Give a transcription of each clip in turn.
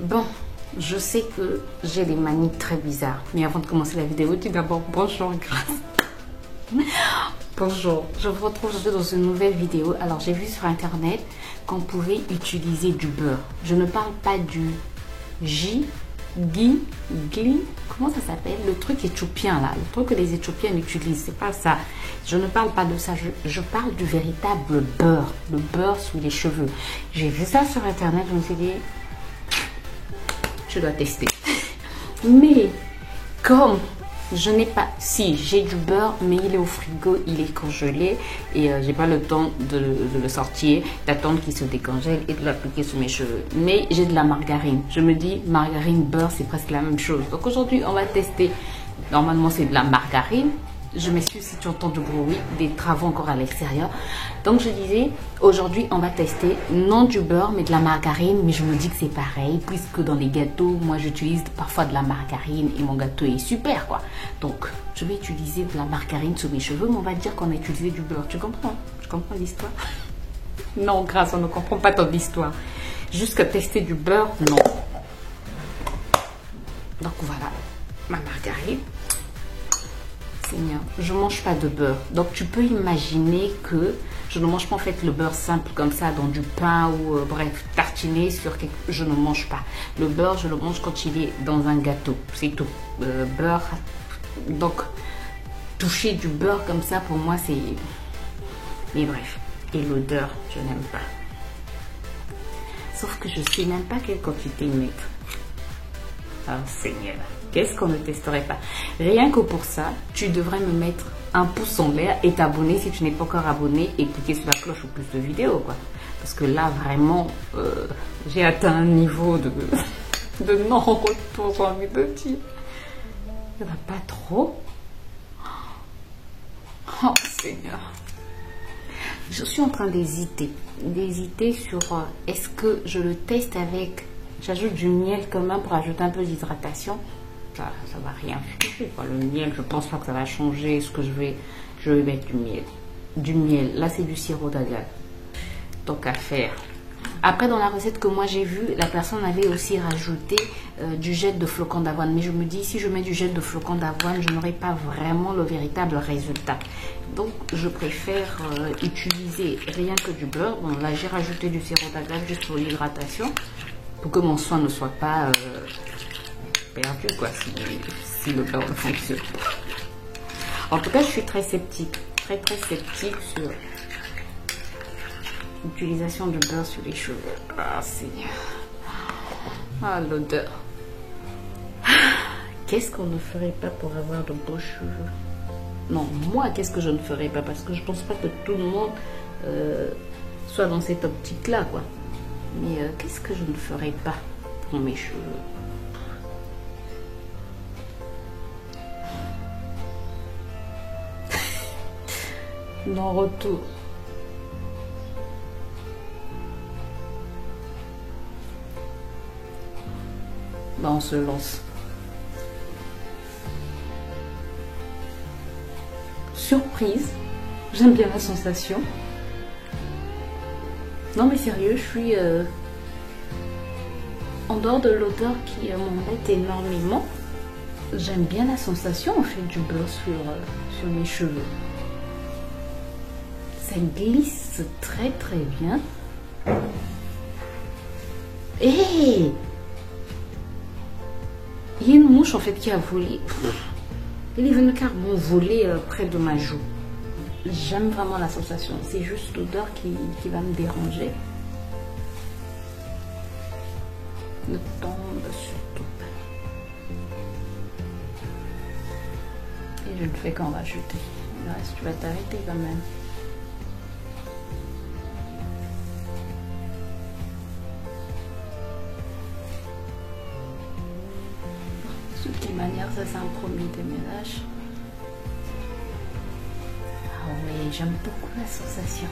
Bon, je sais que j'ai des manies très bizarres. Mais avant de commencer la vidéo, dis d'abord bonjour Grâce. Bonjour, je vous retrouve aujourd'hui dans une nouvelle vidéo. Alors j'ai vu sur internet qu'on pouvait utiliser du beurre. Je ne parle pas du gli, comment ça s'appelle? Le truc éthiopien là, le truc que les Éthiopiens utilisent, c'est pas ça. Je ne parle pas de ça, je parle du véritable beurre, le beurre sous les cheveux. J'ai vu ça sur internet, je me suis dit, je dois tester. Mais comme je n'ai pas, si j'ai du beurre, mais il est au frigo, il est congelé et j'ai pas le temps de le sortir, d'attendre qu'il se décongèle et de l'appliquer sur mes cheveux. Mais j'ai de la margarine. Je me dis margarine, beurre, c'est presque la même chose. Donc aujourd'hui, on va tester. Normalement, c'est de la margarine. Je m'excuse si tu entends du bruit, des travaux encore à l'extérieur. Donc je disais, aujourd'hui on va tester non du beurre mais de la margarine. Mais je me dis que c'est pareil, puisque dans les gâteaux, moi j'utilise parfois de la margarine et mon gâteau est super quoi. Donc je vais utiliser de la margarine sur mes cheveux, mais on va dire qu'on a utilisé du beurre. Tu comprends? Tu comprends l'histoire? Non, Grâce, on ne comprend pas ton histoire. Jusqu'à tester du beurre, non. Donc voilà, ma margarine. Seigneur, je ne mange pas de beurre. Donc tu peux imaginer que je ne mange pas en fait le beurre simple comme ça dans du pain ou bref, tartiner sur quelque... Je ne mange pas. Le beurre, je le mange quand il est dans un gâteau. C'est tout. Beurre. Donc, toucher du beurre comme ça, pour moi, c'est... Mais bref. Et l'odeur, je n'aime pas. Sauf que je ne sais même pas quelle quantité mettre. Oh Seigneur. Qu'est-ce qu'on ne testerait pas? Rien que pour ça, tu devrais me mettre un pouce en l'air et t'abonner si tu n'es pas encore abonné et cliquer sur la cloche pour plus de vidéos, quoi. Parce que là, vraiment, j'ai atteint un niveau de non-retour, j'ai envie de dire. Ça va pas trop. Oh Seigneur. Je suis en train d'hésiter sur est-ce que je le teste avec... J'ajoute du miel quand même pour ajouter un peu d'hydratation. Ça va rien changer quoi. Le miel, je pense pas que ça va changer ce que je vais mettre du miel. Là c'est du sirop d'agave, donc à faire. Après dans la recette que moi j'ai vue, la personne avait aussi rajouté du gel de flocons d'avoine, mais je me dis si je mets du gel de flocons d'avoine, je n'aurai pas vraiment le véritable résultat. Donc je préfère utiliser rien que du beurre. Bon là j'ai rajouté du sirop d'agave juste pour l'hydratation, pour que mon soin ne soit pas perdu quoi, si le beurre ne fonctionne pas. En tout cas, je suis très sceptique, très sceptique sur l'utilisation de beurre sur les cheveux. Ah Seigneur, ah l'odeur. Qu'est-ce qu'on ne ferait pas pour avoir de beaux cheveux? Non, moi, qu'est-ce que je ne ferais pas? Parce que je pense pas que tout le monde soit dans cette optique-là, quoi. Mais qu'est-ce que je ne ferais pas pour mes cheveux? Non retour. Ben, on se lance. Surprise. J'aime bien la sensation. Non mais sérieux, je suis en dehors de l'odeur qui m'embête énormément. J'aime bien la sensation en fait du beurre sur mes cheveux. Ça glisse très bien. Et il y a une mouche en fait qui a volé. Il est venu carrément voler près de ma joue. J'aime vraiment la sensation. C'est juste l'odeur qui va me déranger. Ne tombe surtout pas. Et je ne fais qu'en rajouter. Le reste, tu vas t'arrêter quand même. De toute manière, ça c'est un premier déménage. Ah oui, j'aime beaucoup la sensation.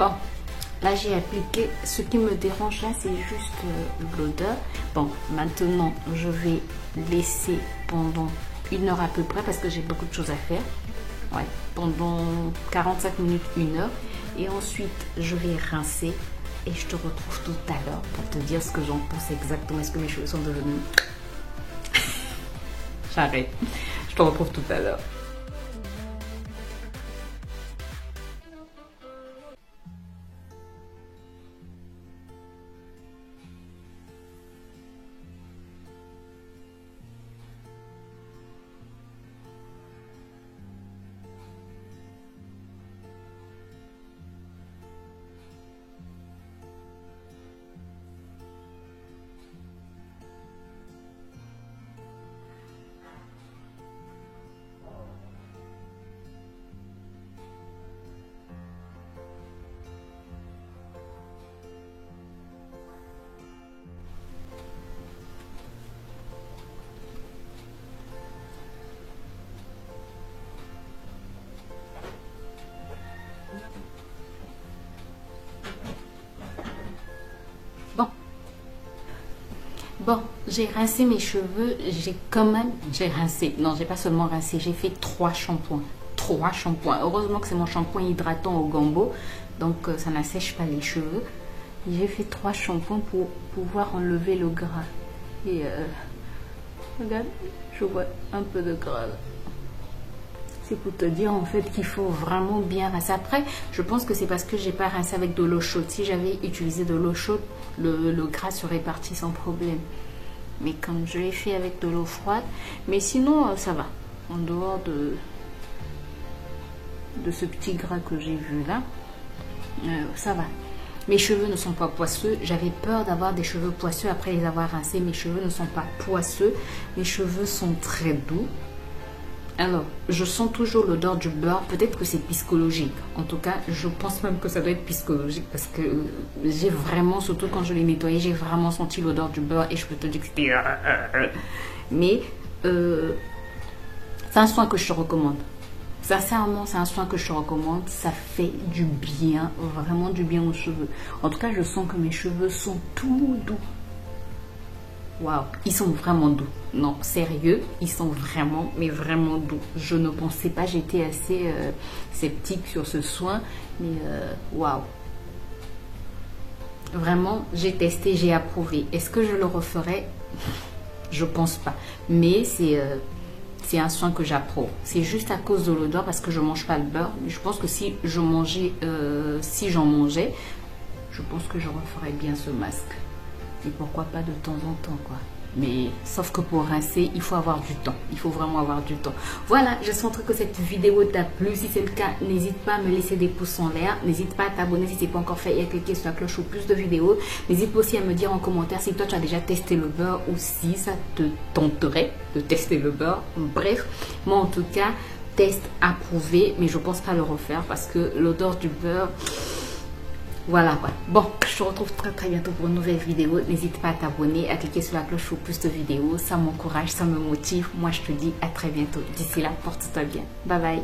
Bon, là j'ai appliqué. Ce qui me dérange là, c'est juste l'odeur. Bon, maintenant je vais laisser pendant 1 heure à peu près parce que j'ai beaucoup de choses à faire. Ouais, pendant 45 minutes, 1 heure. Et ensuite, je vais rincer et je te retrouve tout à l'heure pour te dire ce que j'en pense exactement. Est-ce que mes cheveux sont devenus... J'arrête. Je te retrouve tout à l'heure. Bon, j'ai rincé mes cheveux, j'ai rincé, non, j'ai pas seulement rincé, j'ai fait 3 shampoings. 3 shampoings. Heureusement que c'est mon shampoing hydratant au gambo, donc ça n'assèche pas les cheveux. J'ai fait 3 shampoings pour pouvoir enlever le gras. Et regarde, je vois un peu de gras là. C'est pour te dire en fait qu'il faut vraiment bien rincer. Après, je pense que c'est parce que j'ai pas rincé avec de l'eau chaude. Si j'avais utilisé de l'eau chaude, le gras serait parti sans problème. Mais comme je l'ai fait avec de l'eau froide, mais sinon ça va. En dehors de ce petit gras que j'ai vu là, ça va. Mes cheveux ne sont pas poisseux. J'avais peur d'avoir des cheveux poisseux après les avoir rincés. Mes cheveux ne sont pas poisseux. Mes cheveux sont très doux. Alors, je sens toujours l'odeur du beurre. Peut-être que c'est psychologique. En tout cas, je pense même que ça doit être psychologique parce que j'ai vraiment, surtout quand je l'ai nettoyé, j'ai vraiment senti l'odeur du beurre et je peux te dire que c'était... Mais c'est un soin que je te recommande. Sincèrement, c'est un soin que je te recommande. Ça fait du bien, vraiment du bien aux cheveux. En tout cas, je sens que mes cheveux sont tout doux. Waouh, ils sont vraiment doux. Non, sérieux, ils sont vraiment, mais vraiment doux. Je ne pensais pas, j'étais assez sceptique sur ce soin, mais waouh. Vraiment, j'ai testé, j'ai approuvé. Est-ce que je le referai? Je pense pas. Mais c'est un soin que j'approuve. C'est juste à cause de l'odeur parce que je mange pas le beurre. Mais je pense que si j'en mangeais, je pense que je referais bien ce masque. Et pourquoi pas de temps en temps, quoi. Mais sauf que pour rincer, il faut avoir du temps. Il faut vraiment avoir du temps. Voilà, j'espère que cette vidéo t'a plu. Si c'est le cas, n'hésite pas à me laisser des pouces en l'air. N'hésite pas à t'abonner si ce n'est pas encore fait et à cliquer sur la cloche pour plus de vidéos. N'hésite pas aussi à me dire en commentaire si toi tu as déjà testé le beurre ou si ça te tenterait de tester le beurre. Bref, moi en tout cas, test approuvé. Mais je pense pas le refaire parce que l'odeur du beurre... Voilà quoi. Bon, je te retrouve très bientôt pour une nouvelle vidéo. N'hésite pas à t'abonner, à cliquer sur la cloche pour plus de vidéos. Ça m'encourage, ça me motive. Moi, je te dis à très bientôt. D'ici là, porte-toi bien. Bye bye.